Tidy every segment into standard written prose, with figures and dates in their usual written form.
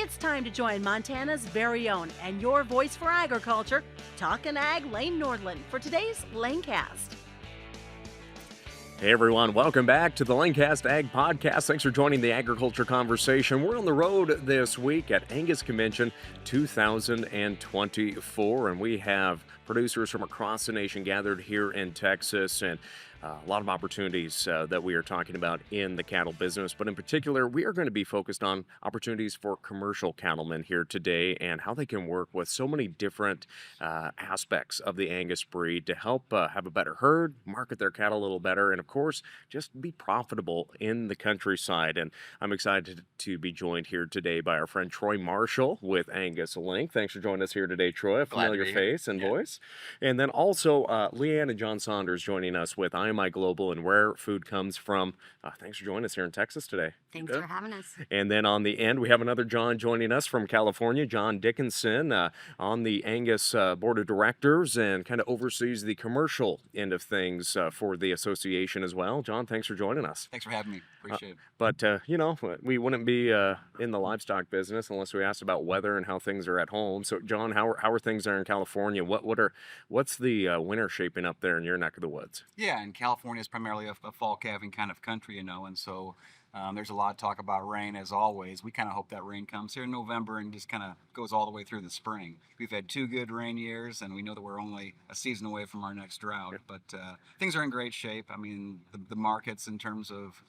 It's time to join Montana's very own and your voice for agriculture, Talkin' Ag Lane Nordlund, for today's LaneCast. Hey everyone, welcome back to the LaneCast Ag Podcast. Thanks for joining the agriculture conversation. We're on the road this week at Angus Convention 2024, and we have producers from across the nation gathered here in Texas, and a lot of opportunities that we are talking about in the cattle business. But in particular, we are going to be focused on opportunities for commercial cattlemen here today and how they can work with so many different aspects of the Angus breed to help have a better herd, market their cattle a little better, and of course, just be profitable in the countryside. And I'm excited to be joined here today by our friend Troy Marshall with Angus Link. Thanks for joining us here today, Troy. A familiar face and voice. And then also Leann and John Saunders joining us with IMI Global and Where Food Comes From. Thanks for joining us here in Texas today. Thanks for having us. And then on the end, we have another John joining us from California, John Dickinson, on the Angus Board of Directors and kind of oversees the commercial end of things for the association as well. John, thanks for joining us. Thanks for having me. Appreciate it. But, we wouldn't be in the livestock business unless we asked about weather and how things are at home. So, John, how are things there in California? What's the winter shaping up there in your neck of the woods? Yeah, and California is primarily a fall calving kind of country, and so there's a lot of talk about rain as always. We kind of hope that rain comes here in November and just kind of goes all the way through the spring. We've had 2 good rain years, and we know that we're only a season away from our next drought, but things are in great shape. I mean, the markets in terms of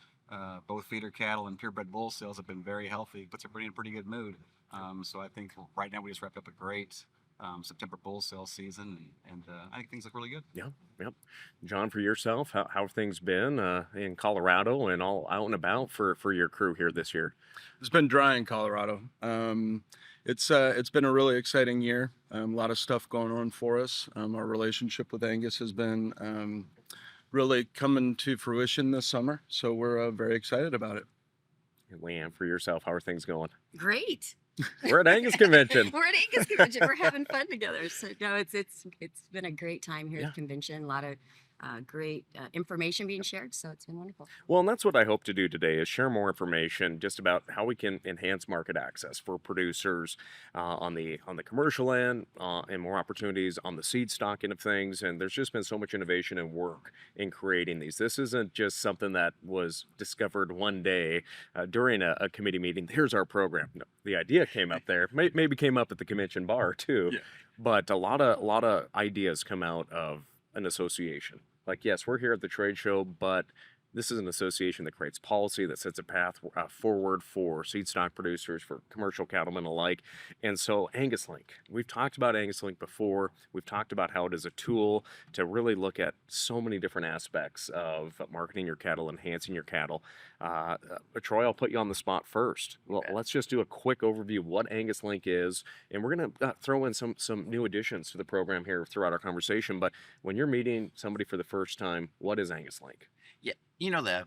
both feeder cattle and purebred bull sales have been very healthy, puts everybody in a pretty good mood. So I think right now we just wrapped up a great September bull sale season, and I think things look really good. Yep. John, for yourself, how have things been in Colorado and all out and about for your crew here this year? It's been dry in Colorado. It's been a really exciting year. A lot of stuff going on for us. Our relationship with Angus has been really coming to fruition this summer, so we're very excited about it. And Leann, for yourself, how are things going? Great. We're at Angus Convention. We're at Angus Convention. We're having fun together. So no, it's been a great time here at the convention. A lot of great information being shared. So it's been wonderful. Well, and that's what I hope to do today is share more information just about how we can enhance market access for producers on the commercial end and more opportunities on the seed stock end of things. And there's just been so much innovation and work in creating these. This isn't just something that was discovered one day during a committee meeting. Here's our program. No, the idea came up there. Maybe came up at the convention bar too. Yeah. But a lot of ideas come out of an association. Like, yes, we're here at the trade show, but this is an association that creates policy, that sets a path forward for seed stock producers, for commercial cattlemen alike. And so Angus Link, we've talked about Angus Link before. We've talked about how it is a tool to really look at so many different aspects of marketing your cattle, enhancing your cattle. Troy, I'll put you on the spot first. Well, let's just do a quick overview of what Angus Link is, and we're going to throw in some new additions to the program here throughout our conversation. But when you're meeting somebody for the first time, what is Angus Link? Yeah, the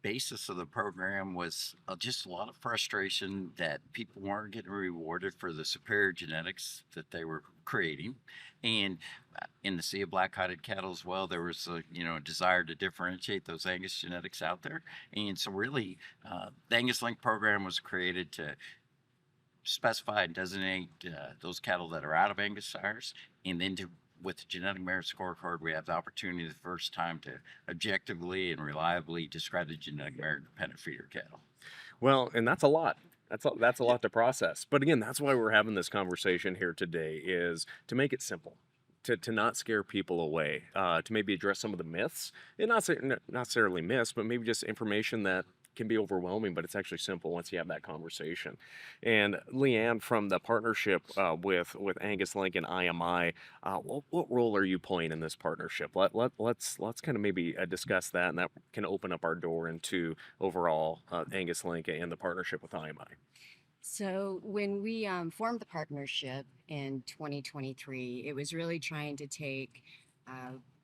basis of the program was just a lot of frustration that people weren't getting rewarded for the superior genetics that they were creating. And in the sea of black-hided cattle as well, there was a desire to differentiate those Angus genetics out there. And so really, the Angus Link program was created to specify and designate those cattle that are out of Angus sires, and then with the Genetic Merit Scorecard, we have the opportunity the first time to objectively and reliably describe the genetic merit dependent feeder cattle. Well, and that's a lot. That's a lot to process. But again, that's why we're having this conversation here today, is to make it simple, to not scare people away, to maybe address some of the myths, and not necessarily myths, but maybe just information that can be overwhelming, but it's actually simple once you have that conversation. And Leann, from the partnership with Angus Link and IMI, what role are you playing in this partnership? Let's kind of maybe discuss that, and that can open up our door into overall Angus Link and the partnership with IMI. So when we formed the partnership in 2023, it was really trying to take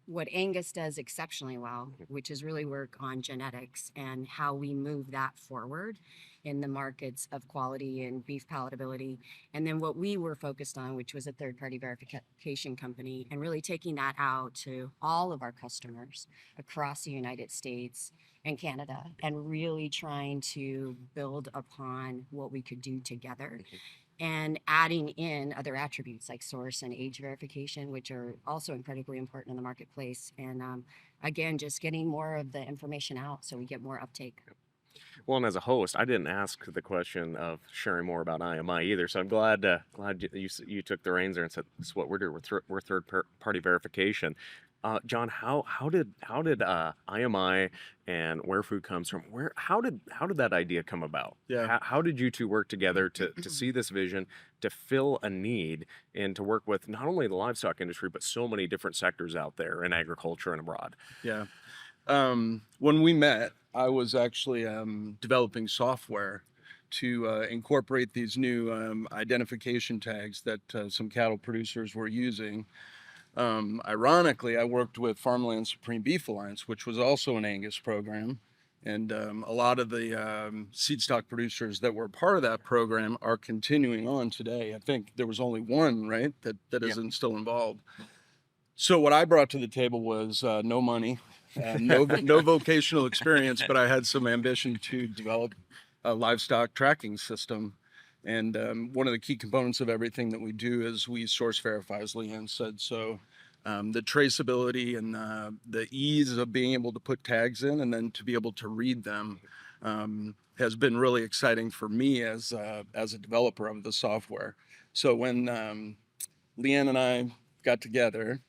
what Angus does exceptionally well, which is really work on genetics and how we move that forward, in the markets of quality and beef palatability. And then what we were focused on, which was a third-party verification company, and really taking that out to all of our customers across the United States and Canada, and really trying to build upon what we could do together, and adding in other attributes like source and age verification, which are also incredibly important in the marketplace. And again, just getting more of the information out so we get more uptake. Well, and as a host, I didn't ask the question of sharing more about IMI either. So I'm glad you took the reins there and said, "This is what we're doing. We're third-party verification." John, how did IMI and Where Food Comes From, how did that idea come about? Yeah. How did you two work together to see this vision, to fill a need, and to work with not only the livestock industry but so many different sectors out there in agriculture and abroad? Yeah. When we met, I was actually developing software to incorporate these new identification tags that some cattle producers were using. Ironically, I worked with Farmland Supreme Beef Alliance, which was also an Angus program. And a lot of the seed stock producers that were part of that program are continuing on today. I think there was only one, right, that isn't still involved. So what I brought to the table was no money, no vocational experience, but I had some ambition to develop a livestock tracking system. And one of the key components of everything that we do is we source verify, as Leann said. So the traceability and the ease of being able to put tags in and then to be able to read them has been really exciting for me as a developer of the software. So when Leann and I got together,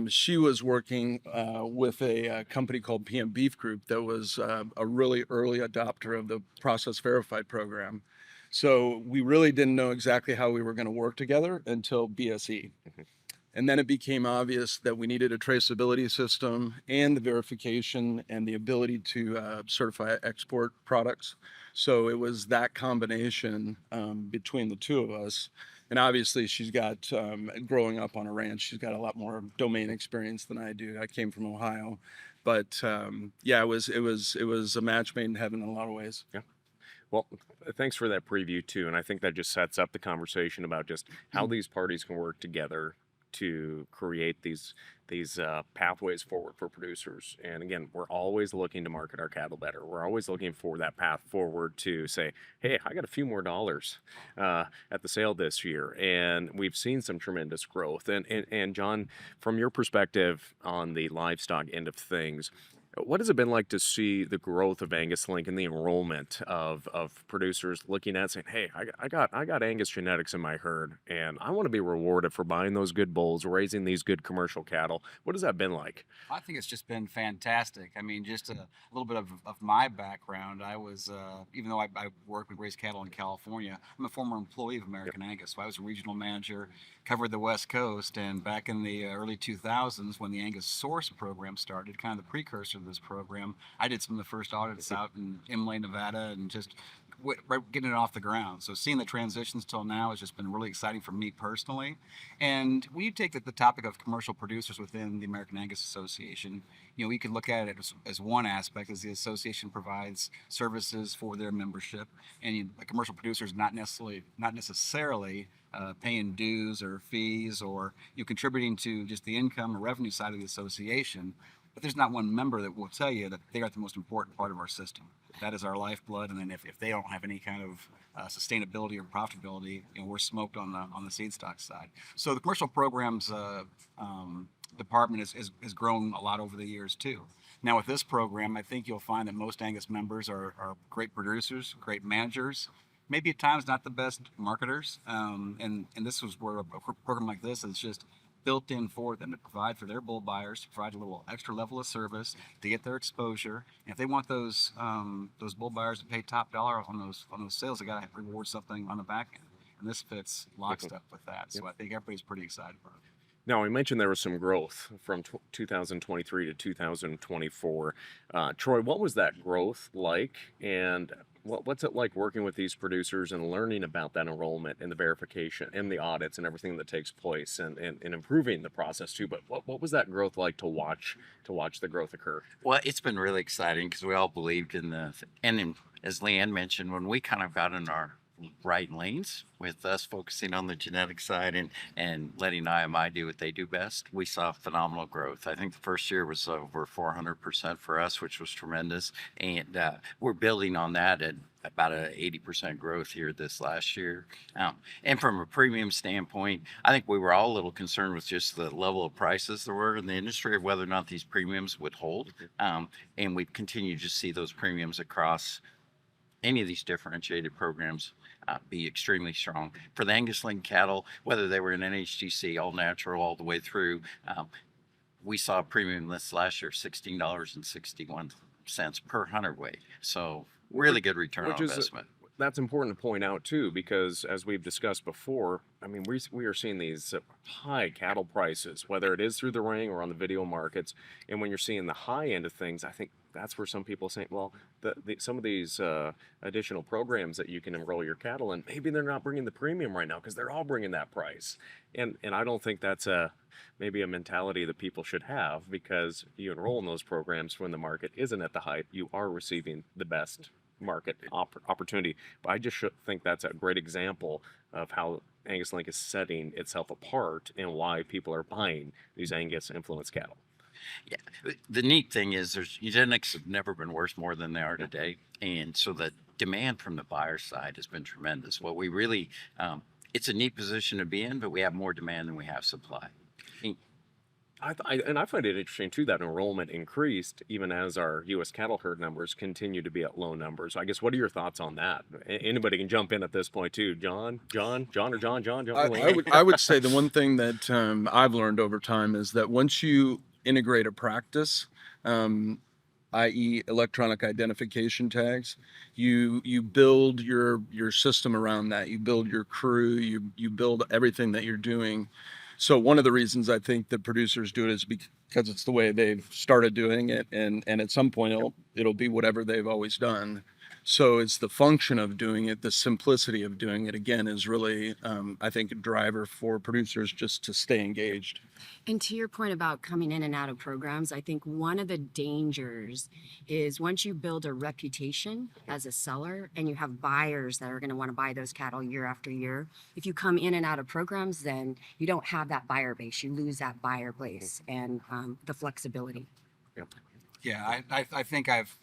she was working with a company called PM Beef Group that was a really early adopter of the Process Verified program. So we really didn't know exactly how we were going to work together until BSE. And then it became obvious that we needed a traceability system and the verification and the ability to certify export products. So it was that combination between the two of us. And obviously she's got, growing up on a ranch, she's got a lot more domain experience than I do. I came from Ohio. But yeah, it was a match made in heaven in a lot of ways. Yeah. Well, thanks for that preview too, and I think that just sets up the conversation about just how these parties can work together to create these pathways forward for producers. And again, we're always looking to market our cattle better. We're always looking for that path forward to say, hey, I got a few more dollars at the sale this year, and we've seen some tremendous growth. And John, from your perspective on the livestock end of things, what has it been like to see the growth of AngusLink and the enrollment of producers looking at saying, hey, I got Angus genetics in my herd, and I want to be rewarded for buying those good bulls, raising these good commercial cattle? What has that been like? I think it's just been fantastic. I mean, just a little bit of my background. I was, even though I work with raised cattle in California, I'm a former employee of American Angus. So I was a regional manager, covered the West Coast, and back in the early 2000s when the Angus Source program started, kind of the precursor to this program, I did some of the first audits out in Imlay, Nevada, and just getting it off the ground. So seeing the transitions till now has just been really exciting for me personally. And when you take the topic of commercial producers within the American Angus Association, you know, we could look at it as one aspect, as the association provides services for their membership, and the commercial producers not necessarily paying dues or fees or contributing to just the income or revenue side of the association. But there's not one member that will tell you that they are the most important part of our system. That is our lifeblood, and then if they don't have any kind of sustainability or profitability, we're smoked on the seed stock side. So the commercial programs department has grown a lot over the years too. Now with this program, I think you'll find that most Angus members are great producers, great managers, maybe at times not the best marketers, and this was where a program like this is just built in for them to provide for their bull buyers, to provide a little extra level of service, to get their exposure. And if they want those bull buyers to pay top dollar on those sales, they got to reward something on the back end. And this fits lockstep with that. So I think everybody's pretty excited about it. Now, we mentioned there was some growth from 2023 to 2024. Troy, what was that growth like? And What's it like working with these producers and learning about that enrollment and the verification and the audits and everything that takes place and improving the process too? But what was that growth like to watch the growth occur? Well, it's been really exciting because we all believed in as Leann mentioned, when we kind of got in our right lanes with us focusing on the genetic side and letting IMI do what they do best, we saw phenomenal growth. I think the first year was over 400% for us, which was tremendous. And we're building on that at about an 80% growth here this last year. And from a premium standpoint, I think we were all a little concerned with just the level of prices there were in the industry of whether or not these premiums would hold. And we continue to see those premiums across any of these differentiated programs be extremely strong. For the Angus Link cattle, whether they were in NHTC, all natural, all the way through, we saw a premium this last year, $16.61 per hundredweight. So really good return on investment. That's important to point out too, because as we've discussed before, I mean, we are seeing these high cattle prices, whether it is through the ring or on the video markets. And when you're seeing the high end of things, I think that's where some people are saying, well, some of these additional programs that you can enroll your cattle in, maybe they're not bringing the premium right now because they're all bringing that price. And I don't think that's maybe a mentality that people should have, because you enroll in those programs when the market isn't at the height, you are receiving the best market opportunity. But I just think that's a great example of how Angus Link is setting itself apart and why people are buying these Angus influence cattle. Yeah, the neat thing is genetics have never been worth more than they are today, and so the demand from the buyer side has been tremendous. What we really, it's a neat position to be in, but we have more demand than we have supply. I find it interesting too that enrollment increased even as our U.S. cattle herd numbers continue to be at low numbers. I guess, what are your thoughts on that? Anybody can jump in at this point too. John. I would say the one thing that I've learned over time is that once you integrate a practice, i.e. electronic identification tags, you build your system around that. You build your crew, you build everything that you're doing. So one of the reasons I think that producers do it is because it's the way they've started doing it, and at some point it'll be whatever they've always done. So it's the function of doing it, the simplicity of doing it, again, is really, I think, a driver for producers just to stay engaged. And to your point about coming in and out of programs, I think one of the dangers is once you build a reputation as a seller and you have buyers that are going to want to buy those cattle year after year, if you come in and out of programs, then you don't have that buyer base. You lose that buyer base and the flexibility. Yep. Yeah, I think I've,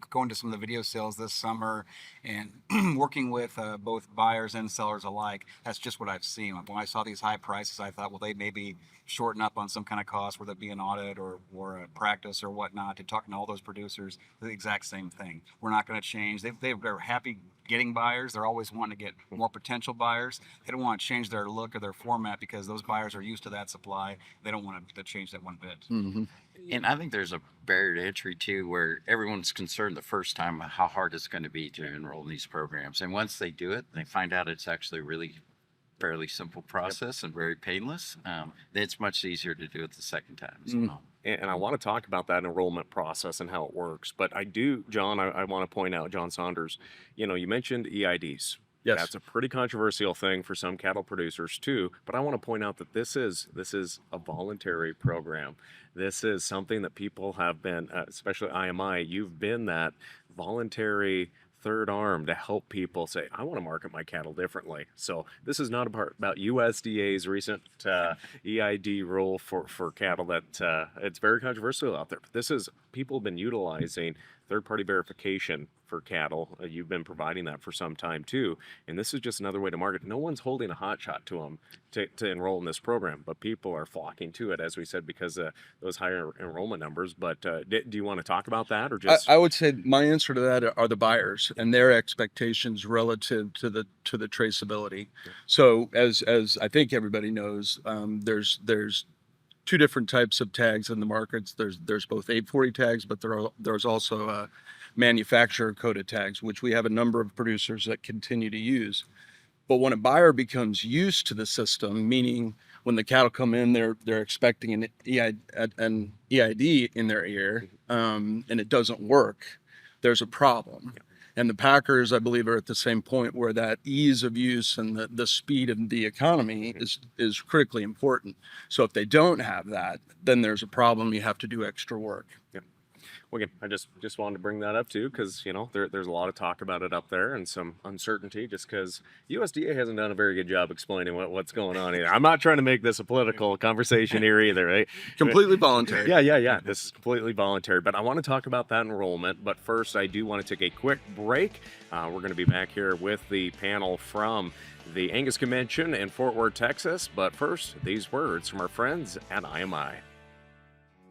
going to some of the video sales this summer and working with both buyers and sellers alike, that's just what I've seen. When I saw these high prices, I thought, well, they maybe shorten up on some kind of cost, whether it be an audit or a practice or whatnot. And talking to all those producers, the exact same thing. We're not going to change. They're happy getting buyers. They're always wanting to get more potential buyers. They don't want to change their look or their format because those buyers are used to that supply. They don't want to change that one bit. Mm-hmm. And I think there's a barrier to entry too, where everyone's concerned the first time how hard it's going to be to enroll in these programs. And once they do it, they find out it's actually really fairly simple process and very painless. Then it's much easier to do it the second time as well. And I want to talk about that enrollment process and how it works. But I do, John, I want to point out, John Saunders, you mentioned EIDs. Yes. That's a pretty controversial thing for some cattle producers too. But I want to point out that this is a voluntary program. This is something that people have been, especially IMI, you've been that voluntary third arm to help people say, I want to market my cattle differently. So this is not about USDA's recent EID rule for cattle that it's very controversial out there. But this is, people have been utilizing third-party verification for cattle. You've been providing that for some time too, and this is just another way to market. No one's holding a hot shot to them to enroll in this program, but people are flocking to it, as we said, because of those higher enrollment numbers. But do you want to talk about that, or just? I would say my answer to that are the buyers and their expectations relative to the traceability. So as I think everybody knows, there's two different types of tags in the markets. There's both 840 tags, but there's also manufacturer coded tags, which we have a number of producers that continue to use. But when a buyer becomes used to the system, meaning when the cattle come in, they're expecting an EID in their ear, and it doesn't work, there's a problem. And the packers, I believe, are at the same point where that ease of use and the speed of the economy is critically important. So if they don't have that, then there's a problem. You have to do extra work. Yeah. Well, again, I just wanted to bring that up too, because there's a lot of talk about it up there and some uncertainty, just because USDA hasn't done a very good job explaining what's going on here. I'm not trying to make this a political conversation here either, right? Completely voluntary. Yeah. This is completely voluntary, but I want to talk about that enrollment. But first, I do want to take a quick break. We're going to be back here with the panel from the Angus Convention in Fort Worth, Texas. But first, these words from our friends at IMI.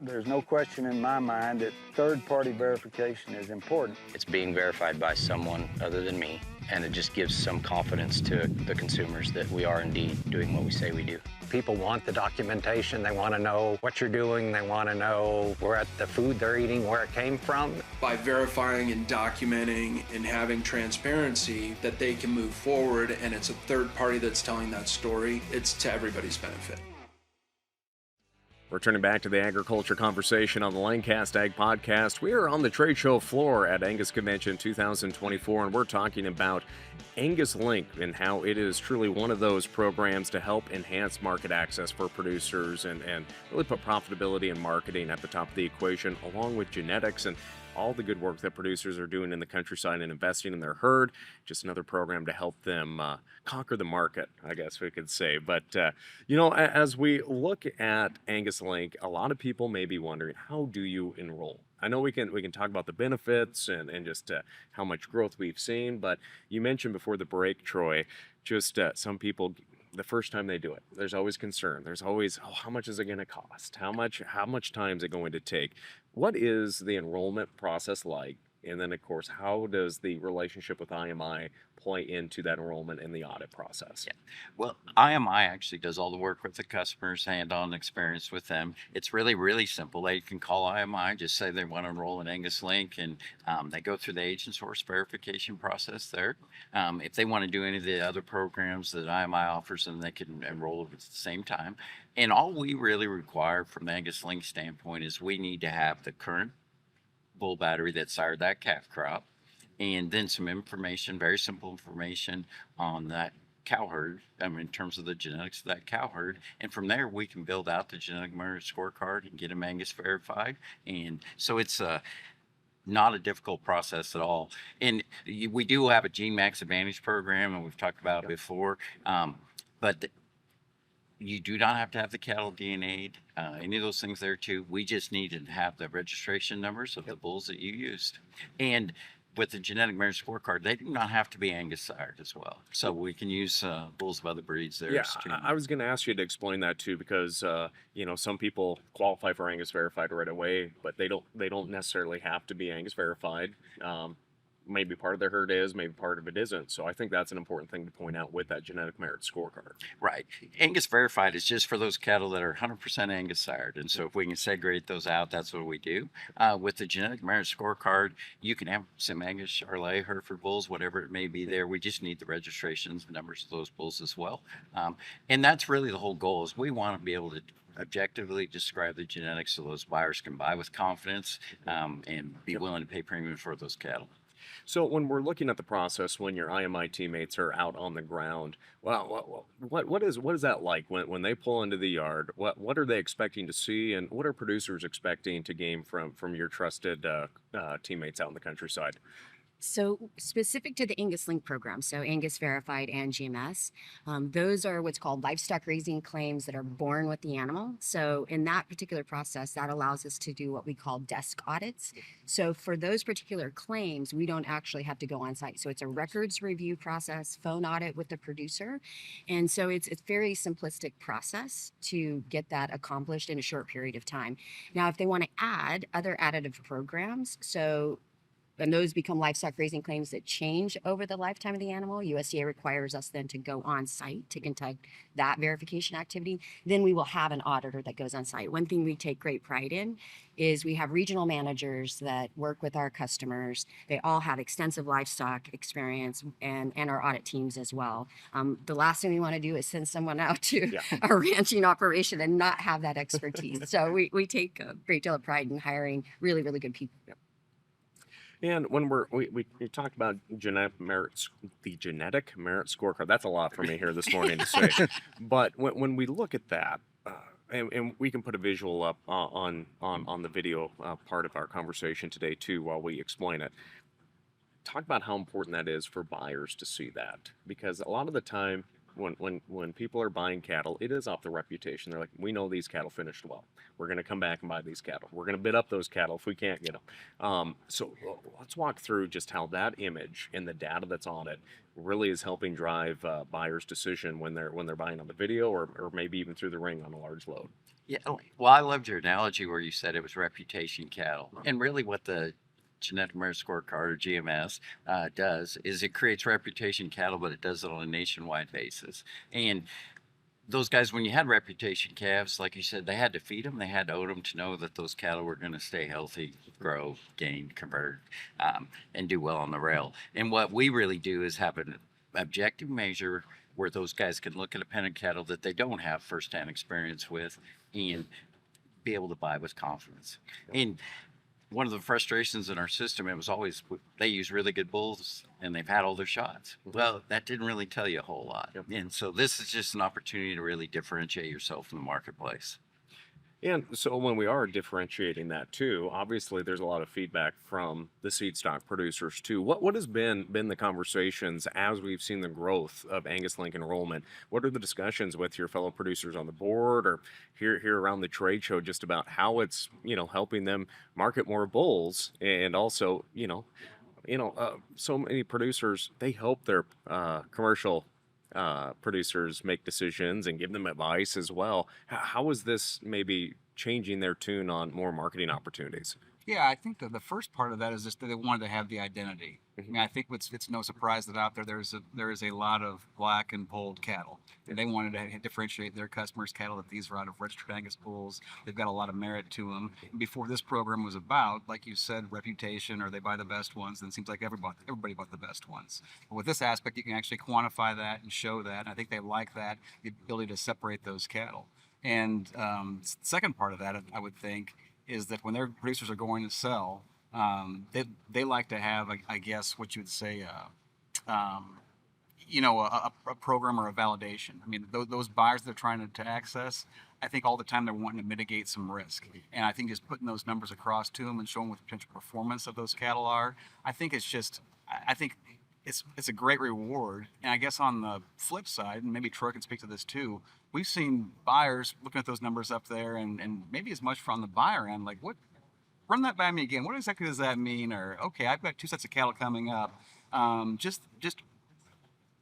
There's no question in my mind that third-party verification is important. It's being verified by someone other than me, and it just gives some confidence to the consumers that we are indeed doing what we say we do. People want the documentation. They want to know what you're doing. They want to know where the food they're eating, where it came from. By verifying and documenting and having transparency that they can move forward, and it's a third party that's telling that story, it's to everybody's benefit. Returning back to the agriculture conversation on the LaneCast Ag Podcast, we are on the trade show floor at Angus Convention 2024, and we're talking about Angus Link and how it is truly one of those programs to help enhance market access for producers and really put profitability and marketing at the top of the equation, along with genetics and all the good work that producers are doing in the countryside and investing in their herd. Just another program to help them conquer the market, I guess we could say. But, as we look at Angus Link, a lot of people may be wondering, how do you enroll? I know we can talk about the benefits and just how much growth we've seen, but you mentioned before the break, Troy, just some people, the first time they do it, there's always concern. There's always, how much is it going to cost? How much time is it going to take? What is the enrollment process like? And then, of course, how does the relationship with IMI play into that enrollment and the audit process? Yeah. Well, IMI actually does all the work with the customers, hand-on experience with them. It's really, really simple. They can call IMI, just say they want to enroll in Angus Link, and they go through the agent source verification process there. If they want to do any of the other programs that IMI offers, then they can enroll at the same time. And all we really require from the Angus Link standpoint is we need to have the current bull battery that sired that calf crop, and then some information, very simple information on that cow herd, in terms of the genetics of that cow herd. And from there, we can build out the Genetic Merit Scorecard and get them Angus verified. And so it's not a difficult process at all. And we do have a GeneMax Advantage program, and we've talked about it before, but you do not have to have the cattle DNA'd, any of those things there too. We just need to have the registration numbers of the bulls that you used. And with the Genetic Merit Scorecard, they do not have to be Angus sired as well. So we can use bulls of other breeds there. Yeah, I was going to ask you to explain that too, because some people qualify for Angus verified right away, but they don't necessarily have to be Angus verified. Maybe part of their herd is, maybe part of it isn't. So I think that's an important thing to point out with that Genetic Merit Scorecard. Right. Angus verified is just for those cattle that are 100% Angus sired. And so if we can segregate those out, that's what we do. With the Genetic Merit Scorecard, you can have some Angus, Charolais, Hereford bulls, whatever it may be there. We just need the registrations, the numbers of those bulls as well. And that's really the whole goal, is we want to be able to objectively describe the genetics so those buyers can buy with confidence and be willing to pay premium for those cattle. So when we're looking at the process, when your IMI teammates are out on the ground, what is that like when they pull into the yard? What are they expecting to see, and what are producers expecting to gain from your trusted teammates out in the countryside? So specific to the Angus Link program, so Angus Verified and GMS, those are what's called livestock raising claims that are born with the animal. So in that particular process, that allows us to do what we call desk audits. So for those particular claims, we don't actually have to go on site. So it's a records review process, phone audit with the producer. And so it's a very simplistic process to get that accomplished in a short period of time. Now, if they want to add other additive programs, and those become livestock raising claims that change over the lifetime of the animal, USDA requires us then to go on site to conduct that verification activity. Then we will have an auditor that goes on site. One thing we take great pride in is we have regional managers that work with our customers. They all have extensive livestock experience, and our audit teams as well. The last thing we want to do is send someone out to a ranching operation and not have that expertise. So we take a great deal of pride in hiring really, really good people. And when we talked about the genetic merit scorecard, that's a lot for me here this morning to say. But when we look at that, and we can put a visual up on the video part of our conversation today too while we explain it. Talk about how important that is for buyers to see that, because a lot of the time when people are buying cattle, it is off the reputation. They're like, we know these cattle finished well. We're going to come back and buy these cattle. We're going to bid up those cattle if we can't get them. So let's walk through just how that image and the data that's on it really is helping drive buyers' decision when they're buying on the video or maybe even through the ring on a large load. Yeah, well, I loved your analogy where you said it was reputation cattle, and really what the Genetic Merit Scorecard, or GMS, does is it creates reputation cattle, but it does it on a nationwide basis. And those guys, when you had reputation calves, like you said, they had to feed them, they had to own them to know that those cattle were going to stay healthy, grow, gain, convert, and do well on the rail. And what we really do is have an objective measure where those guys can look at a pen of cattle that they don't have firsthand experience with and be able to buy with confidence. And one of the frustrations in our system, it was always they use really good bulls and they've had all their shots. Well, that didn't really tell you a whole lot. Yep. And so this is just an opportunity to really differentiate yourself in the marketplace. And so when we are differentiating that too, obviously there's a lot of feedback from the seed stock producers too. What has been the conversations as we've seen the growth of AngusLink enrollment? What are the discussions with your fellow producers on the board or here around the trade show just about how it's, helping them market more bulls, and also, so many producers, they help their commercial producers make decisions and give them advice as well. How is this maybe changing their tune on more marketing opportunities? Yeah, I think that the first part of that is just that they wanted to have the identity. I mean, I think it's no surprise that out there there is a lot of black and polled cattle, and they wanted to differentiate their customers' cattle that these are out of registered Angus bulls. They've got a lot of merit to them. And before this program was about, like you said, reputation, or they buy the best ones, then it seems like everybody bought the best ones. But with this aspect, you can actually quantify that and show that. And I think they like that, the ability to separate those cattle. And the second part of that, I would think, is that when their producers are going to sell, they like to have, I guess, what you would say, a program or a validation. I mean, those buyers they're trying to access, I think all the time they're wanting to mitigate some risk. And I think just putting those numbers across to them and showing what the potential performance of those cattle are, I think it's a great reward. And I guess on the flip side, and maybe Troy can speak to this too, we've seen buyers looking at those numbers up there and maybe as much from the buyer end, like, run that by me again. What exactly does that mean? Or, okay, I've got 2 sets of cattle coming up. Just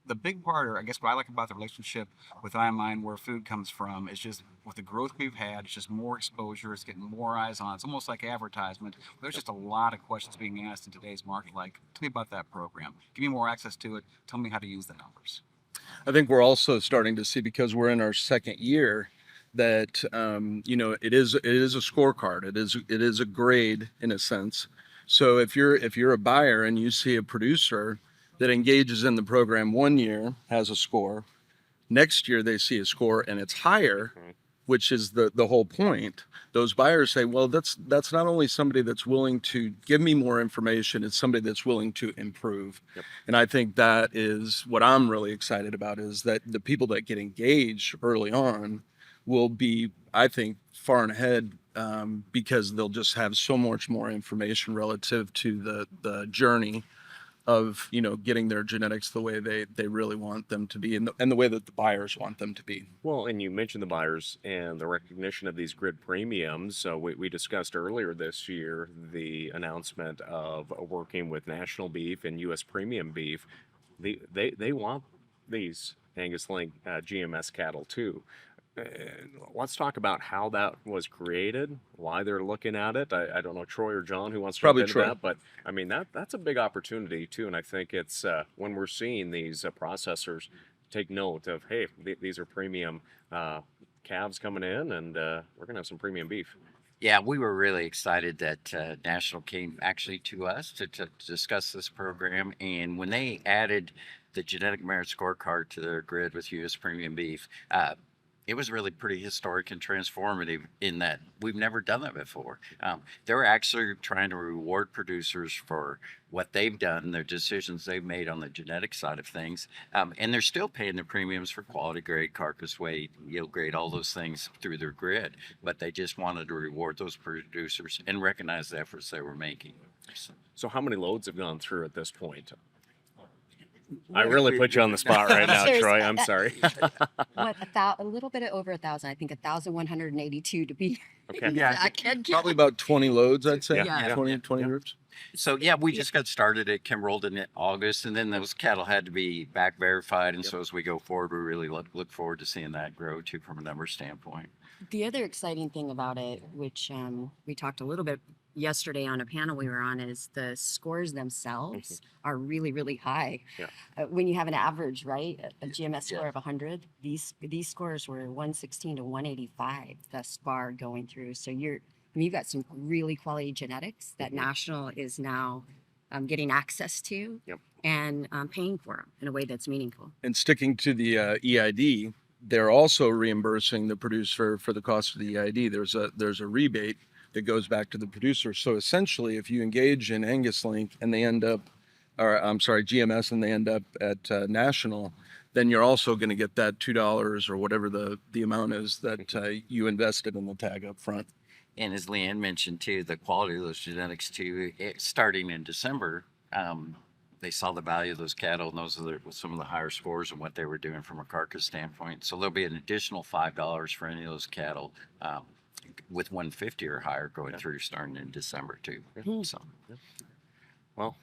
the big part, or I guess what I like about the relationship with IMI and where food comes from, is just with the growth we've had, it's just more exposure, it's getting more eyes on it. It's almost like advertisement. There's just a lot of questions being asked in today's market, like, tell me about that program. Give me more access to it. Tell me how to use the numbers. I think we're also starting to see, because we're in our second year, that it is a scorecard. It is a grade in a sense. So if you're a buyer and you see a producer that engages in the program one year, has a score, next year they see a score and it's higher, which is the whole point. Those buyers say, well, that's not only somebody that's willing to give me more information, it's somebody that's willing to improve. Yep. And I think that is what I'm really excited about, is that the people that get engaged early on will be, I think, far and ahead, because they'll just have so much more information relative to the journey of getting their genetics the way they really want them to be, and the way that the buyers want them to be. Well, and you mentioned the buyers and the recognition of these grid premiums. So we discussed earlier this year the announcement of working with National Beef and U.S. Premium Beef. They want these Angus Link GMS cattle too. Let's talk about how that was created, why they're looking at it. I don't know, Troy or John, who wants to jump into that, but I mean, that's a big opportunity too. And I think it's when we're seeing these processors take note of, hey, these are premium calves coming in, and we're going to have some premium beef. Yeah, we were really excited that National came actually to us to discuss this program. And when they added the Genetic Merit Scorecard to their grid with U.S. Premium Beef, it was really pretty historic and transformative in that we've never done that before. They're actually trying to reward producers for what they've done, their decisions they've made on the genetic side of things. And they're still paying the premiums for quality grade, carcass weight, yield grade, all those things through their grid. But they just wanted to reward those producers and recognize the efforts they were making. So how many loads have gone through at this point? I really put you on the spot right now, Troy. I'm sorry. A little bit over 1,000. I think 1,182 to be. Okay. Yeah, Probably about 20 loads, I'd say. Yeah. 20 roofs. So we just got started. It rolled in August, and then those cattle had to be back verified. And so as we go forward, we really look forward to seeing that grow too from a number standpoint. The other exciting thing about it, which we talked a little bit yesterday on a panel we were on, is the scores themselves are really, really high. Yeah. When you have an average, right, a GMS score of 100, these scores were 116 to 185 thus far going through. So you've got some really quality genetics that National is now getting access to and paying for them in a way that's meaningful. And sticking to the EID, they're also reimbursing the producer for the cost of the EID. There's a rebate that goes back to the producer. So essentially, if you engage in Angus Link and they end up, GMS, and they end up at National, then you're also going to get that $2 or whatever the amount is that you invested in the tag up front. And as Leann mentioned too, the quality of those genetics too, starting in December, they saw the value of those cattle, and those are some of the higher scores and what they were doing from a carcass standpoint. So there'll be an additional $5 for any of those cattle with 150 or higher going through starting in December too. So, well,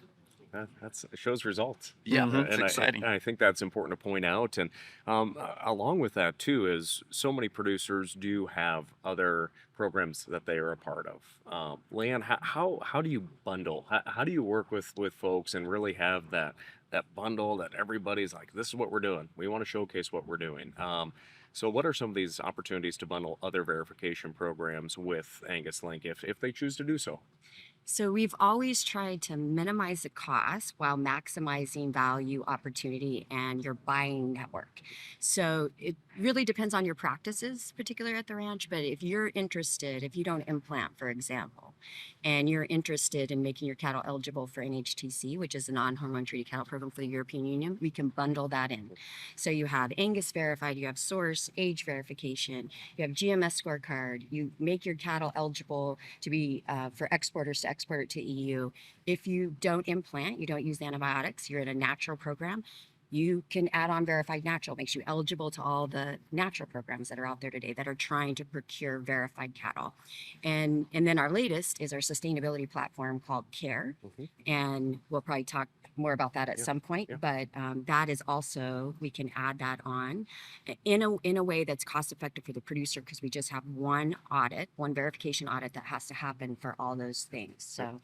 that shows results. Yeah, and it's exciting. I think that's important to point out. And along with that too is so many producers do have other programs that they are a part of. Leann, how do you bundle? How do you work with folks and really have that bundle that everybody's like, this is what we're doing. We want to showcase what we're doing. So what are some of these opportunities to bundle other verification programs with Angus Link if they choose to do so? So we've always tried to minimize the cost while maximizing value, opportunity, and your buying network. So it really depends on your practices, particularly at the ranch. But if you're interested, if you don't implant, for example, and you're interested in making your cattle eligible for NHTC, which is a non-hormone treated cattle program for the European Union, we can bundle that in. So you have Angus verified, you have source, age verification, you have GMS scorecard, you make your cattle eligible to be for exporters to export to EU. If you don't implant, you don't use antibiotics, you're in a natural program, you can add on verified natural. Makes you eligible to all the natural programs that are out there today that are trying to procure verified cattle. And then our latest is our sustainability platform called CARE. And we'll probably talk more about that at some point, but that is also, we can add that on in a way that's cost effective for the producer, because we just have one verification audit that has to happen for all those things. So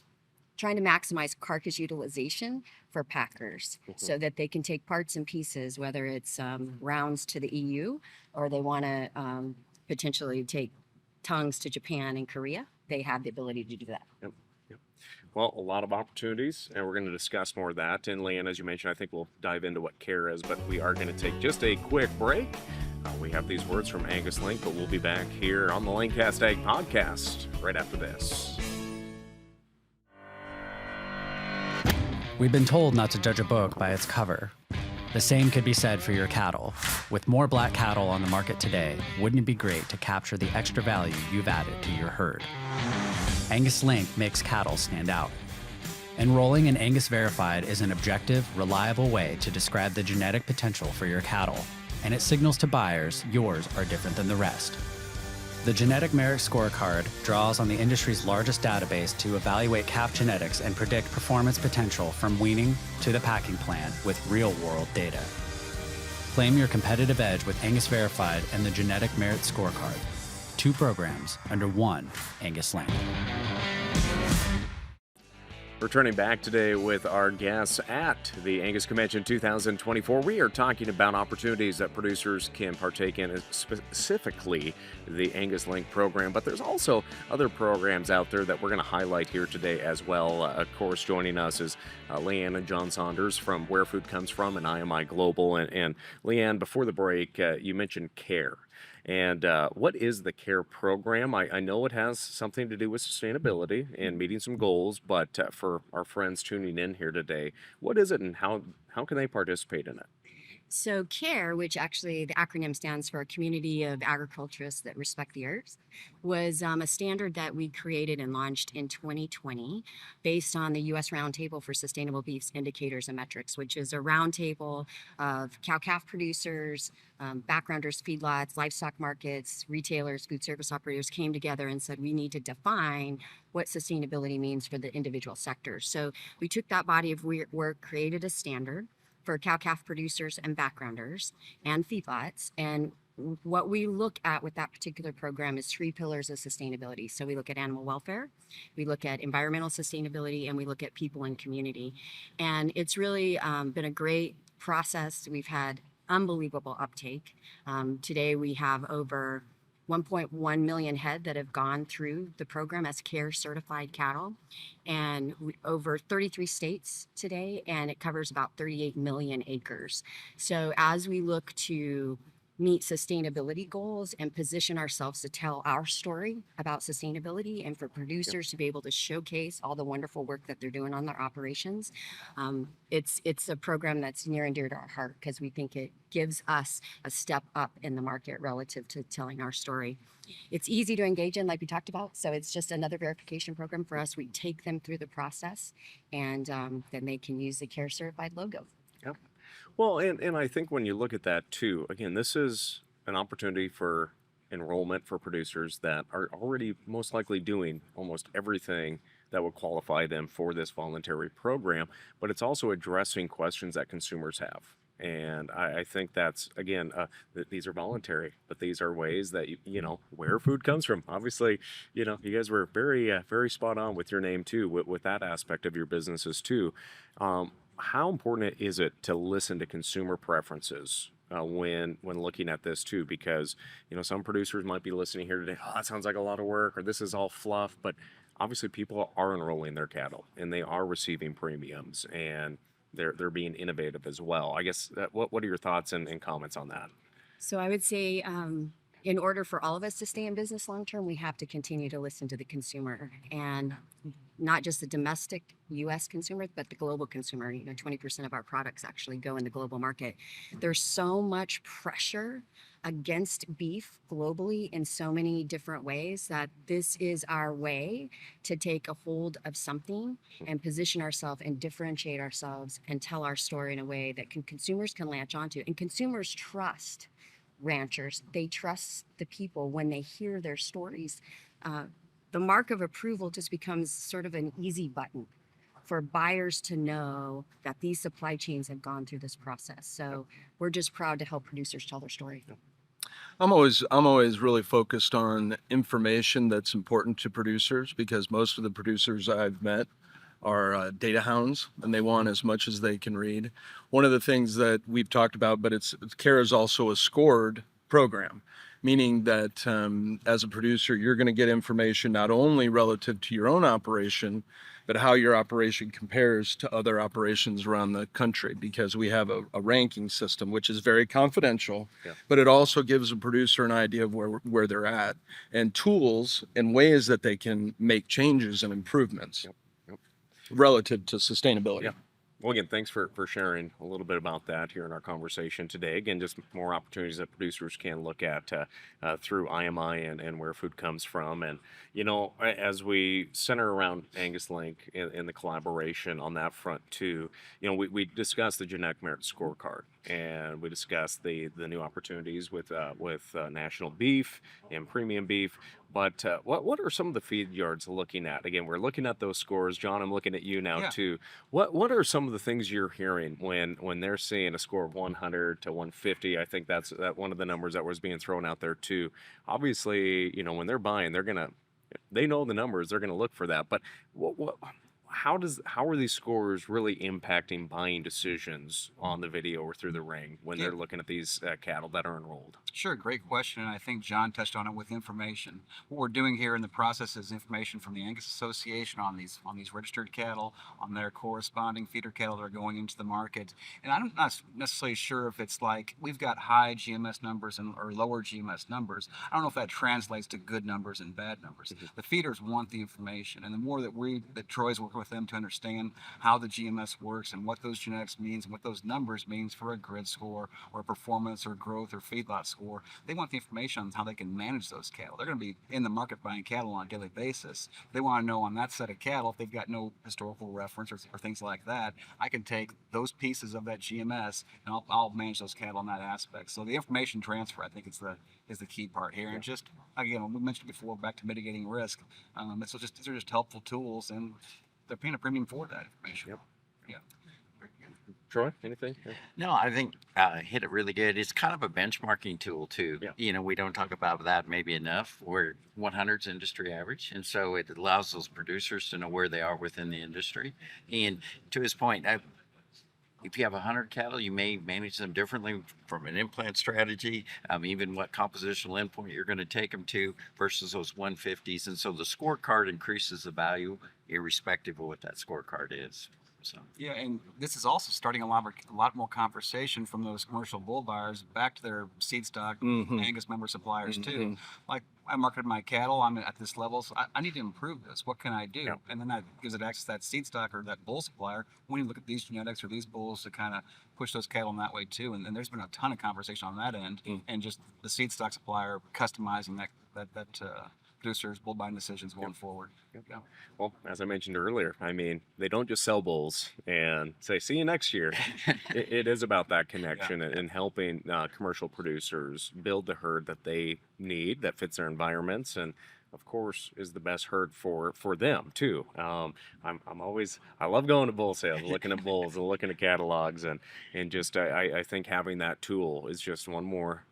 trying to maximize carcass utilization for packers so that they can take parts and pieces, whether it's rounds to the EU or they want to potentially take tongues to Japan and Korea. They have the ability to do that. Well, a lot of opportunities, and we're going to discuss more of that. And Leann, as you mentioned, I think we'll dive into what CARE is, but we are going to take just a quick break. We have these words from Angus Link, but we'll be back here on the LaneCast Ag Podcast right after this. We've been told not to judge a book by its cover. The same could be said for your cattle. With more black cattle on the market today, wouldn't it be great to capture the extra value you've added to your herd? Angus Link makes cattle stand out. Enrolling in Angus Verified is an objective, reliable way to describe the genetic potential for your cattle, and it signals to buyers yours are different than the rest. The Genetic Merit Scorecard draws on the industry's largest database to evaluate calf genetics and predict performance potential from weaning to the packing plan with real-world data. Claim your competitive edge with Angus Verified and the Genetic Merit Scorecard. 2 programs under one Angus Link. Returning back today with our guests at the Angus Convention 2024, we are talking about opportunities that producers can partake in, specifically the Angus Link program, but there's also other programs out there that we're going to highlight here today as well. Of course, joining us is Leann and John Saunders from Where Food Comes From and IMI Global. And Leann, before the break, you mentioned CARE. And what is the CARE program? I know it has something to do with sustainability and meeting some goals, but for our friends tuning in here today, what is it and how can they participate in it? So CARE, which actually the acronym stands for Community of Agriculturists That Respect the Earth, was a standard that we created and launched in 2020 based on the U.S. Roundtable for Sustainable Beef's Indicators and Metrics, which is a roundtable of cow-calf producers, backgrounders, feedlots, livestock markets, retailers, food service operators came together and said we need to define what sustainability means for the individual sectors. So we took that body of work, created a standard for cow-calf producers and backgrounders and feedlots. And what we look at with that particular program is 3 pillars of sustainability. So we look at animal welfare, we look at environmental sustainability, and we look at people and community. And it's really been a great process. We've had unbelievable uptake. Today we have over 1.1 million head that have gone through the program as CARE certified cattle, and over 33 states today, and it covers about 38 million acres. So as we look to meet sustainability goals and position ourselves to tell our story about sustainability and for producers to be able to showcase all the wonderful work that they're doing on their operations, it's a program that's near and dear to our heart because we think it gives us a step up in the market relative to telling our story. It's easy to engage in, like we talked about, so it's just another verification program for us. We take them through the process, and then they can use the CARE certified logo. Yep. Well, and I think when you look at that too, again, this is an opportunity for enrollment for producers that are already most likely doing almost everything that would qualify them for this voluntary program, but it's also addressing questions that consumers have. And I think that's, again, these are voluntary, but these are ways that, you know, where food comes from. Obviously, you know, you guys were very spot on with your name too, with that aspect of your businesses too. How important is it to listen to consumer preferences when looking at this too? Because, you know, some producers might be listening here today, oh, that sounds like a lot of work, or this is all fluff, but obviously people are enrolling their cattle and they are receiving premiums, and they're being innovative as well. I guess, what are your thoughts and comments on that? So I would say, in order for all of us to stay in business long term, we have to continue to listen to the consumer, and not just the domestic U.S. consumer, but the global consumer. You know, 20% of our products actually go in the global market. There's so much pressure against beef globally in so many different ways that this is our way to take a hold of something and position ourselves and differentiate ourselves and tell our story in a way that consumers can latch onto. And consumers trust ranchers. They trust the people when they hear their stories. The mark of approval just becomes sort of an easy button for buyers to know that these supply chains have gone through this process. So we're just proud to help producers tell their story. I'm always really focused on information that's important to producers, because most of the producers I've met are data hounds, and they want as much as they can read. One of the things that we've talked about, but CARE is also a scored program, meaning that as a producer, you're going to get information not only relative to your own operation, but how your operation compares to other operations around the country, because we have a ranking system, which is very confidential, but it also gives a producer an idea of where they're at, and tools and ways that they can make changes and improvements relative to sustainability. Yeah. Well, again, thanks for sharing a little bit about that here in our conversation today. Again, just more opportunities that producers can look at through IMI and where food comes from. And, you know, as we center around Angus Link and the collaboration on that front too, you know, we discussed the Genetic Merit Scorecard, and we discussed the new opportunities with national beef and premium beef. But what are some of the feed yards looking at? Again, we're looking at those scores. John, I'm looking at you now too. What are some of the things you're hearing when they're seeing a score of 100 to 150? I think that's one of the numbers that was being thrown out there too. Obviously, you know, when they're buying, they know the numbers. They're gonna look for that. But how are these scores really impacting buying decisions on the video or through the ring when they're looking at these cattle that are enrolled? Sure, great question, and I think John touched on it with information. What we're doing here in the process is information from the Angus Association on these registered cattle, on their corresponding feeder cattle that are going into the market. And I'm not necessarily sure if it's like we've got high GMS numbers or lower GMS numbers. I don't know if that translates to good numbers and bad numbers. The feeders want the information, and the more that Troy's working with them to understand how the GMS works and what those genetics means and what those numbers means for a grid score or performance or growth or feedlot score. They want the information on how they can manage those cattle. They're going to be in the market buying cattle on a daily basis. They want to know on that set of cattle, if they've got no historical reference or things like that, I can take those pieces of that GMS and I'll manage those cattle in that aspect. So the information transfer, I think, is the key part here. And just, again, we mentioned before, back to mitigating risk. So these are just helpful tools, and they're paying a premium for that information. Yep. Yeah. Troy, anything? No, I think hit it really good. It's kind of a benchmarking tool too. Yeah. We don't talk about that maybe enough. We're 100's industry average, and so it allows those producers to know where they are within the industry. And to his point, if you have 100 cattle, you may manage them differently from an implant strategy, even what compositional endpoint you're going to take them to versus those 150s. And so the scorecard increases the value irrespective of what that scorecard is. So. Yeah, and this is also starting a lot more conversation from those commercial bull buyers back to their seed stock Angus member suppliers too. Like, I marketed my cattle, I'm at this level, so I need to improve this. What can I do? Yeah. And then that gives it access to that seed stock or that bull supplier. We need to look at these genetics or these bulls to kind of push those cattle in that way too. And there's been a ton of conversation on that end, and just the seed stock supplier customizing that producers' bull buying decisions going forward. Yeah. Well, as I mentioned earlier, I mean, they don't just sell bulls and say, see you next year. it is about that connection and helping commercial producers build the herd that they need, that fits their environments, and of course is the best herd for them too. I love going to bull sales, looking at bulls and looking at catalogs, and just I think having that tool is just one more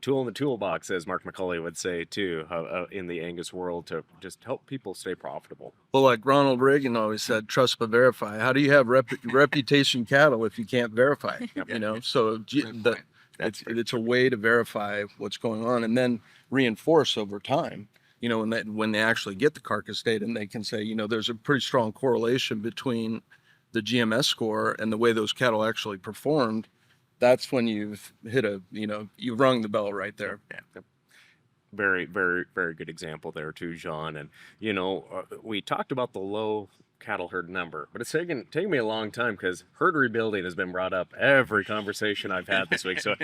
tool in the toolbox, as Mark McCulley would say too, in the Angus world, to just help people stay profitable. Well, like Ronald Reagan always said, trust but verify. How do you have reputation cattle if you can't verify it? So it's a way to verify what's going on and then reinforce over time. When they actually get the carcass data, and they can say, there's a pretty strong correlation between the GMS score and the way those cattle actually performed. That's when you've hit you've rung the bell right there. Yeah. Very, very, very good example there too, John. And, we talked about the low cattle herd number, but it's taken me a long time because herd rebuilding has been brought up every conversation I've had this week. So,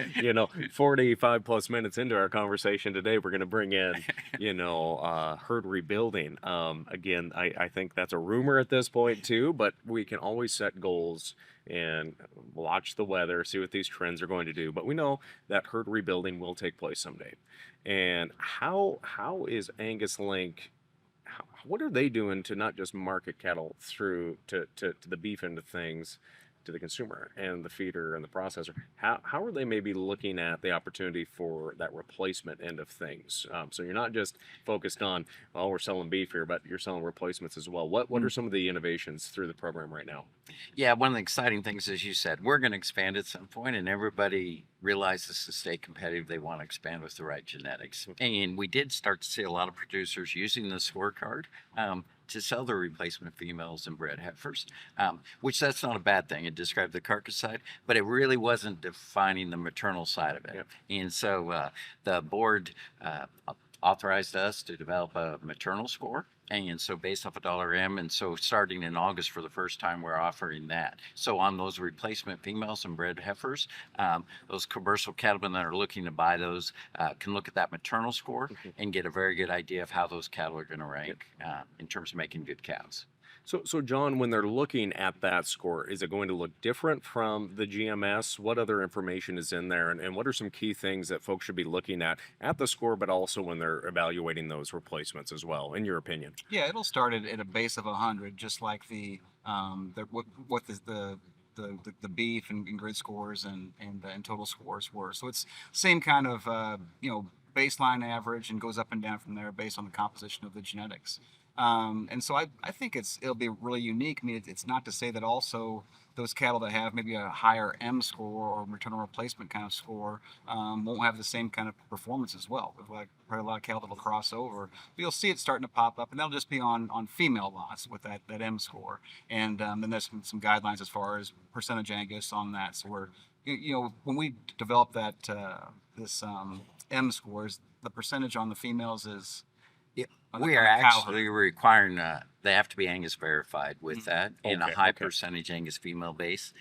45 plus minutes into our conversation today, we're going to bring in, herd rebuilding. Again, I think that's a rumor at this point too, but we can always set goals and watch the weather, see what these trends are going to do. But we know that herd rebuilding will take place someday. And how is Angus Link, what are they doing to not just market cattle through to the beef end of things, to the consumer and the feeder and the processor? How are they maybe looking at the opportunity for that replacement end of things? So you're not just focused on, we're selling beef here, but you're selling replacements as well. What are some of the innovations through the program right now? Yeah, one of the exciting things, as you said, we're going to expand at some point, and everybody realizes to stay competitive, they want to expand with the right genetics. And we did start to see a lot of producers using the scorecard to sell their replacement females and bred heifers, which that's not a bad thing. It described the carcass side, but it really wasn't defining the maternal side of it. Yep. And so the board authorized us to develop a maternal score. And so based off of $M, and so starting in August for the first time, we're offering that. So on those replacement females and bred heifers, those commercial cattlemen that are looking to buy those can look at that maternal score and get a very good idea of how those cattle are going to rank in terms of making good cows. So John, when they're looking at that score, is it going to look different from the GMS? What other information is in there? And what are some key things that folks should be looking at the score, but also when they're evaluating those replacements as well, in your opinion? Yeah, it'll start at a base of 100, just like the beef and grid scores and total scores were. So it's same kind of, baseline average, and goes up and down from there based on the composition of the genetics. And so I think it'll be really unique. I mean, it's not to say that also those cattle that have maybe a higher M score or maternal replacement kind of score won't have the same kind of performance as well. With like probably a lot of cattle that'll cross over, but you'll see it starting to pop up, and that'll just be on female lots with that M score. And then there's some guidelines as far as percentage Angus on that. So we're when we develop that this M scores, the percentage on the females is. Yeah, we are actually requiring they have to be Angus verified with that in a high percentage Angus female base.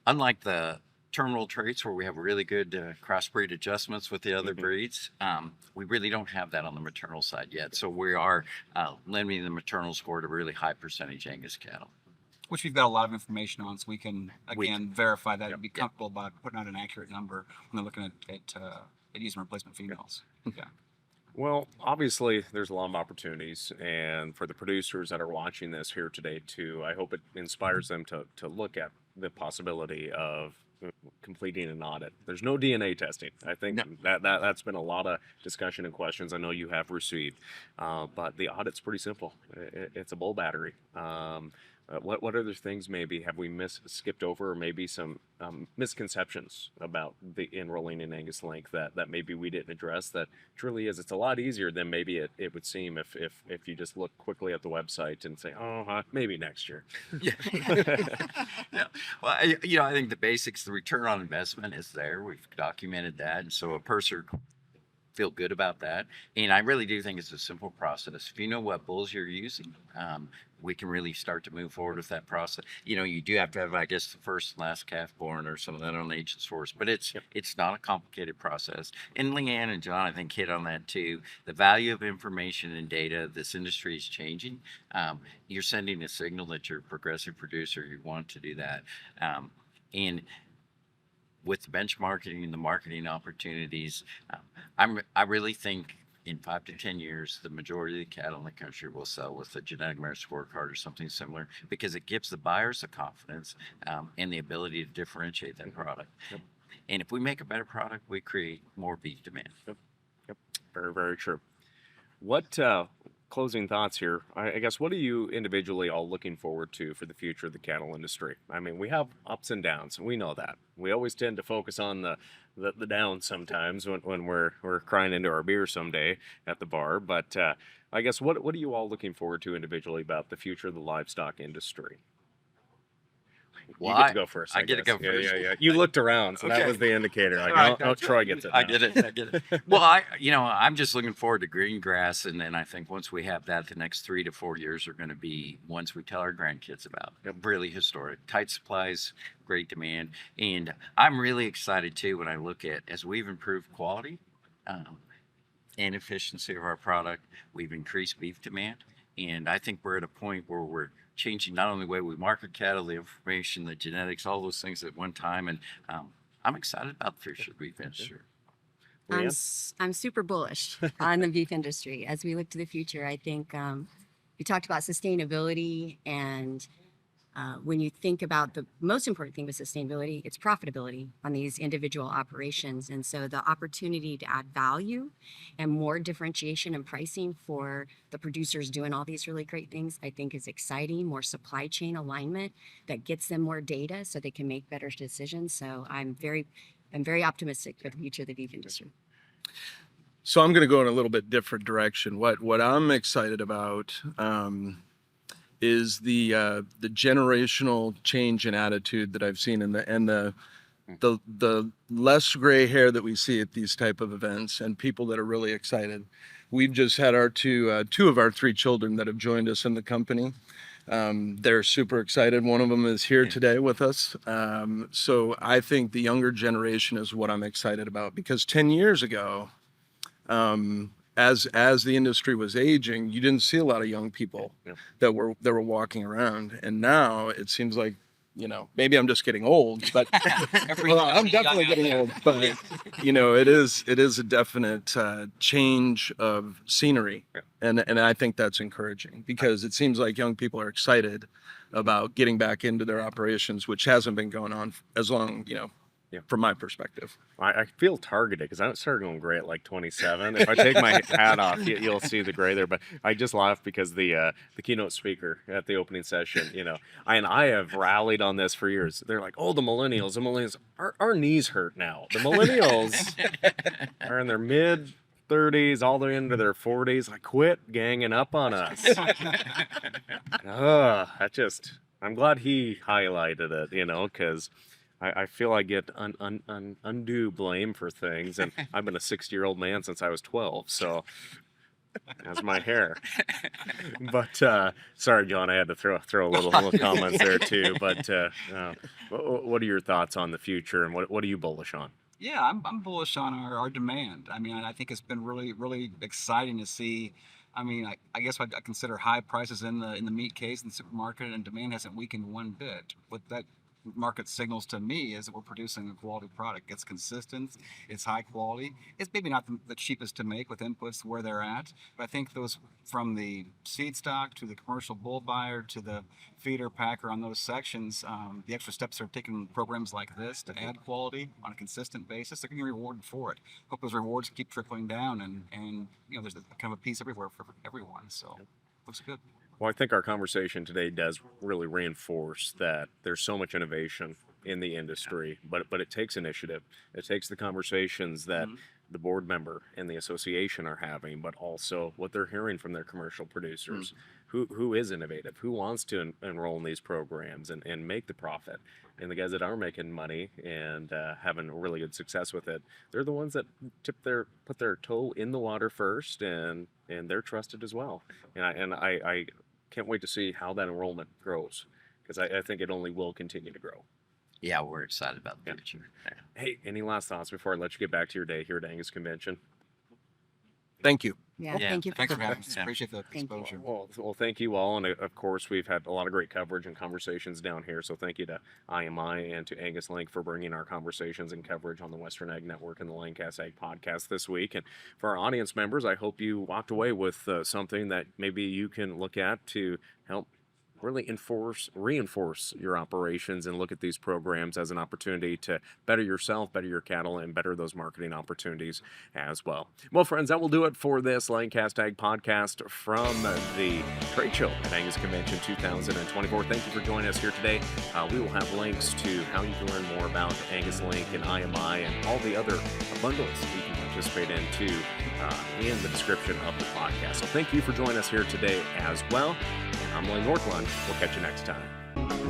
Unlike the terminal traits where we have really good crossbreed adjustments with the other breeds, we really don't have that on the maternal side yet. So we are limiting the maternal score to really high percentage Angus cattle. Which we've got a lot of information on, so we can again verify that and be comfortable about putting out an accurate number when they're looking at using replacement females. Yeah. Well, obviously, there's a lot of opportunities, and for the producers that are watching this here today, too, I hope it inspires them to look at the possibility of completing an audit. There's no DNA testing. I think that's been a lot of discussion and questions I know you have received, but the audit's pretty simple. It's a bull battery. What other things maybe have we skipped over, or maybe some misconceptions about the enrolling in Angus Link that maybe we didn't address that truly is? It's a lot easier than maybe it would seem if you just look quickly at the website and say, maybe next year. Yeah. Well, I think the basics, the return on investment is there. We've documented that, and so a purser feel good about that. And I really do think it's a simple process. If you know what bulls you're using, we can really start to move forward with that process. You do have to have, I guess, the first and last calf born or some of that on the agent source, but it's not a complicated process. And Leann and John, I think, hit on that too. The value of information and data, this industry is changing. You're sending a signal that you're a progressive producer, you want to do that. And with the benchmarking and the marketing opportunities, I really think in 5 to 10 years, the majority of the cattle in the country will sell with a genetic merit scorecard or something similar, because it gives the buyers the confidence and the ability to differentiate that product. Yep. And if we make a better product, we create more beef demand. Yep. Very, very true. What closing thoughts here? I guess, what are you individually all looking forward to for the future of the cattle industry? I mean, we have ups and downs. We know that. We always tend to focus on the downs sometimes when we're crying into our beer someday at the bar. But I guess, what are you all looking forward to individually about the future of the livestock industry? Well, you get to go first. I get to go first. Yeah. You looked around, so that was the indicator. Troy gets it now. I get it. Well, I'm just looking forward to green grass, and then I think once we have that, the next 3 to 4 years are going to be ones we tell our grandkids about. Really historic, tight supplies, great demand, and I'm really excited too when I look at, as we've improved quality and efficiency of our product, we've increased beef demand, and I think we're at a point where we're changing not only the way we market cattle, the information, the genetics, all those things at one time. And I'm excited about the future of the beef industry. I'm super bullish on the beef industry. As we look to the future, I think we talked about sustainability, and when you think about the most important thing with sustainability, it's profitability on these individual operations. And so the opportunity to add value and more differentiation and pricing for the producers doing all these really great things, I think is exciting. More supply chain alignment that gets them more data so they can make better decisions. So I'm very optimistic for the future of the beef industry. So I'm going to go in a little bit different direction. What I'm excited about is the generational change in attitude that I've seen, and the less gray hair that we see at these type of events, and people that are really excited. We've just had our two of our 3 children that have joined us in the company. They're super excited. One of them is here today with us. So I think the younger generation is what I'm excited about, because 10 years ago, as the industry was aging, you didn't see a lot of young people that were walking around, and now it seems like, maybe I'm just getting old, but I'm definitely getting old. But it is a definite change of scenery, and I think that's encouraging, because it seems like young people are excited about getting back into their operations, which hasn't been going on as long, from my perspective. I feel targeted because I started going gray at like 27. If I take my hat off, you'll see the gray there. But I just laughed because the keynote speaker at the opening session, and I have rallied on this for years. They're like, oh, the millennials, our knees hurt now. The millennials are in their mid 30s all the way into their 40s. Like, quit ganging up on us. I'm glad he highlighted it, because I feel I get undue blame for things, and I've been a 60-year-old man since I was 12, so that's my hair. But sorry, John, I had to throw a little comments there too. But what are your thoughts on the future, and what are you bullish on? Yeah, I'm bullish on our demand. I mean, I think it's been really, really exciting to see. I mean, I guess I consider high prices in the meat case in the supermarket, and demand hasn't weakened one bit. What that market signals to me is that we're producing a quality product. It's consistent, it's high quality. It's maybe not the cheapest to make with inputs where they're at, but I think those from the seed stock to the commercial bull buyer to the feeder packer on those sections, the extra steps they're taking programs like this to add quality on a consistent basis, they're getting rewarded for it. Hope those rewards keep trickling down, and there's kind of a piece everywhere for everyone. So looks good. Well, I think our conversation today does really reinforce that there's so much innovation in the industry, but it takes initiative. It takes the conversations that the board member and the association are having, but also what they're hearing from their commercial producers. Who is innovative? Who wants to enroll in these programs and make the profit? And the guys that are making money and having really good success with it, they're the ones that put their toe in the water first, and they're trusted as well. And I can't wait to see how that enrollment grows, because I think it only will continue to grow. Yeah, we're excited about the future. Hey, any last thoughts before I let you get back to your day here at Angus Convention? Thank you. Yeah, thank you. Thanks for having us. Appreciate the exposure. Well, thank you all. And of course, we've had a lot of great coverage and conversations down here. So thank you to IMI and to Angus Link for bringing our conversations and coverage on the Western Ag Network and the LaneCast Ag Podcast this week. And for our audience members, I hope you walked away with something that maybe you can look at to help really reinforce your operations and look at these programs as an opportunity to better yourself, better your cattle, and better those marketing opportunities as well. Well, friends, that will do it for this LaneCast Ag Podcast from the trade show at Angus Convention 2024. Thank you for joining us here today. We will have links to how you can learn more about Angus Link and IMI and all the other bundles you can participate in in the description of the podcast. So thank you for joining us here today as well. I'm Lane Nordlund. We'll catch you next time.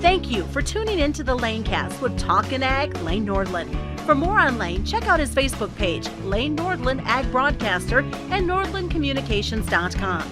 Thank you for tuning in to the LaneCast with Talkin' Ag, Lane Nordlund. For more on Lane, check out his Facebook page, Lane Nordlund Ag Broadcaster, and NordlundCommunications.com.